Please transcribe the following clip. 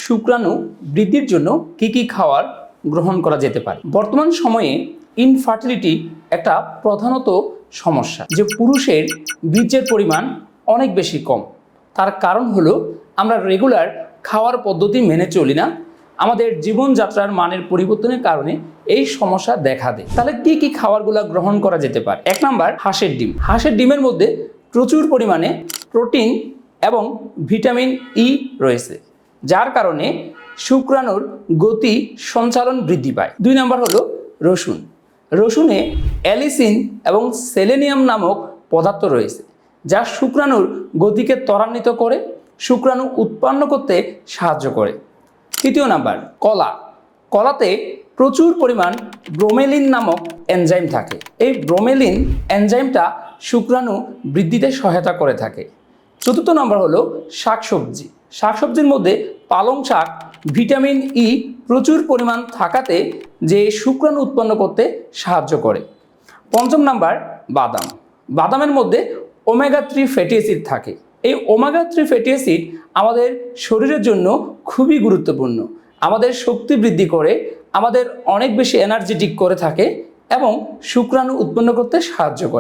শুক্রাণু বৃদ্ধির জন্য কি খাবার গ্রহণ করা যেতে পারে? বর্তমান সময়ে ইনফার্টিলিটি একটা প্রধানত সমস্যা, যে পুরুষের বীর্যের পরিমাণ অনেক বেশি কম। তার কারণ হলো আমরা রেগুলার খাওয়ার পদ্ধতি মেনে চলি না, আমাদের জীবনযাত্রার মানের পরিবর্তনের কারণে এই সমস্যা দেখা দেয়। তাহলে কি খাবারগুলো গ্রহণ করা যেতে পারে? 1 নাম্বার, হাঁসের ডিম। হাঁসের ডিমের মধ্যে প্রচুর পরিমাণে প্রোটিন এবং ভিটামিন ই রয়েছে, যার কারণে শুক্রাণুর গতি সঞ্চালন বৃদ্ধি পায়। 2 নাম্বার হলো রসুন। রসুনে অ্যালিসিন এবং সেলেনিয়াম নামক পদার্থ রয়েছে, যা শুক্রাণুর গতিকে ত্বরান্বিত করে শুক্রাণু উৎপন্ন করতে সাহায্য করে। 3 নাম্বার, কলা। কলাতে প্রচুর পরিমাণ ব্রোমেলিন নামক এনজাইম থাকে। এই ব্রোমেলিন এনজাইমটা শুক্রাণু বৃদ্ধিতে সহায়তা করে থাকে। 4 নাম্বার হলো শাকসবজি। শাকসবজির মধ্যে পালং শাক ভিটামিন ই প্রচুর পরিমাণ থাকাতে যে শুক্রাণু উৎপন্ন করতে সাহায্য করে। 5 নাম্বার, বাদাম। বাদামের মধ্যে ওমেগা 3 ফ্যাটি অ্যাসিড থাকে। এই ওমেগা 3 ফ্যাটি অ্যাসিড আমাদের শরীরের জন্য খুবই গুরুত্বপূর্ণ, আমাদের শক্তি বৃদ্ধি করে, আমাদের অনেক বেশি এনার্জেটিক করে থাকে এবং শুক্রাণু উৎপন্ন করতে সাহায্য করে।